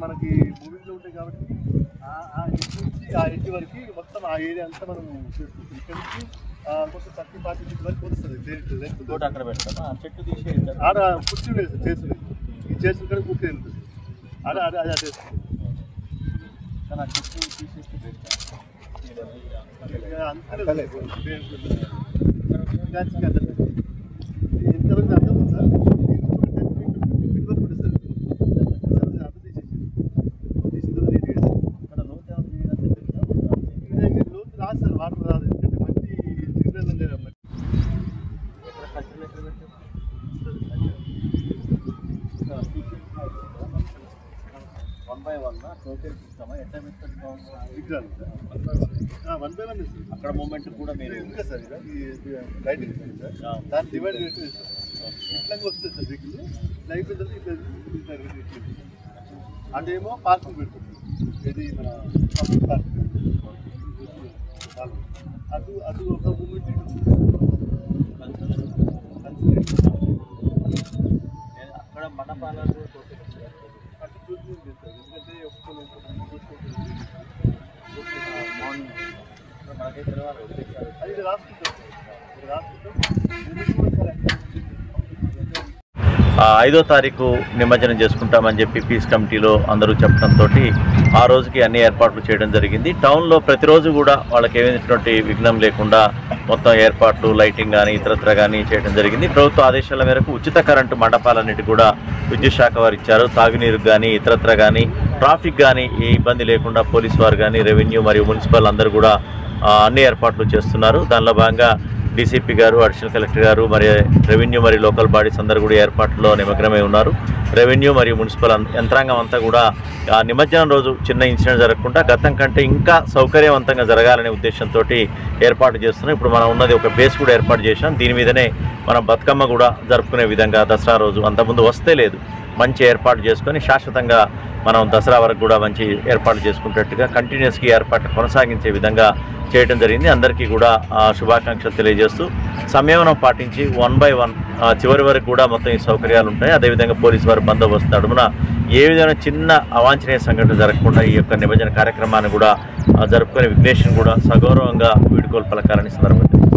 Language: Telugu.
మనకి మూవీలో ఉంటాయి కాబట్టి ఆ ఎడ్జ్ వరకు మొత్తం ఆ ఏరియా అంతా మనం చేసుకుంటాం. ఇక్కడ నుంచి కొంచెం 30-40 ఫీట్ వరకు వస్తుంది. తోట అక్కడ పెడతాం. ఆ చెట్టు తీసి ఆడ కుర్చీ ఉండేది సార్, చేస్తుంది ఈ చేసిన కూడా కుర్చీ ఉంటుంది ఆడ అదే చేస్తుంది. కానీ ఆ చెట్టు తీసేస్తే పెడతాం. ఎంతవరకు అర్థం ఉంది సార్? 10 ఫీట్ వరకు ఉంటుంది సార్. లోతు రాదు సార్, వాటర్ రాదు. ఎందుకంటే మట్టి అక్కడ మూమెంట్ కూడా మీరు ఇంకా సార్ లైటింగ్ సార్ దాన్ని డివైడ్ చేసి ఇట్లా వస్తుంది సార్ వెహికల్ లైఫ్ ఇట్లా అంటే ఏమో పార్కింగ్ పెడుతుంది. ఇది మన పబ్లిక్ పార్కింగ్ అది ఒక మూమెంట్ అక్కడ మండపాలను అటు చూస్తుంది సార్. ఎందుకంటే మార్నింగ్ మనకైతే అది రాసుకుంటాం సార్. 5వ తారీఖు నిమజ్జనం చేసుకుంటామని చెప్పి పీస్ కమిటీలో అందరూ చెప్పడంతో ఆ రోజుకి అన్ని ఏర్పాట్లు చేయడం జరిగింది. టౌన్లో ప్రతిరోజు కూడా వాళ్ళకి ఏమైనటువంటి విఘ్నం లేకుండా మొత్తం ఏర్పాట్లు లైటింగ్ కానీ ఇతరత్ర కానీ చేయడం జరిగింది. ప్రభుత్వ ఆదేశాల మేరకు ఉచిత కరెంటు మండపాలన్నిటి కూడా విద్యుత్ శాఖ వారు ఇచ్చారు. తాగునీరుకు కానీ ఇతరత్ర కానీ ట్రాఫిక్ కానీ ఏ ఇబ్బంది లేకుండా పోలీసు వారు కానీ రెవెన్యూ మరియు మున్సిపల్ అందరూ కూడా అన్ని ఏర్పాట్లు చేస్తున్నారు. దానిలో భాగంగా డీసీపీ గారు, అడిషనల్ కలెక్టర్ గారు, మరి రెవెన్యూ మరియు లోకల్ బాడీస్ అందరూ కూడా ఏర్పాట్లో నిమగ్నమై ఉన్నారు. రెవెన్యూ మరియు మున్సిపల్ యంత్రాంగం అంతా కూడా ఆ నిమజ్జనం రోజు చిన్న ఇన్సిడెంట్ జరగకుండా గతం కంటే ఇంకా సౌకర్యవంతంగా జరగాలనే ఉద్దేశంతో ఏర్పాటు చేస్తున్నాం. ఇప్పుడు మనం ఉన్నది ఒక బేస్ కూడా ఏర్పాటు చేశాం. దీని మీదనే మనం బతుకమ్మ కూడా జరుపుకునే విధంగా దసరా రోజు అంతకుముందు వస్తే లేదు మంచి ఏర్పాటు చేసుకొని శాశ్వతంగా మనం దసరా వరకు కూడా మంచి ఏర్పాటు చేసుకునేటట్టుగా కంటిన్యూస్గా ఏర్పాటు కొనసాగించే విధంగా చేయడం జరిగింది. అందరికీ కూడా శుభాకాంక్షలు తెలియజేస్తూ సంయమనం పాటించి 1 by 1 చివరి వరకు కూడా మొత్తం ఈ సౌకర్యాలు ఉంటాయి. అదేవిధంగా పోలీసు వారు బందోబస్తు నడుమున ఏ విధమైన చిన్న అవాంఛనీయ సంఘటన జరగకుండా ఈ యొక్క నిమజ్జన కార్యక్రమాన్ని కూడా జరుపుకునే విఘ్నేష్ని కూడా సగౌరవంగా వీడ్కోలు పలకాలని సందర్భంగా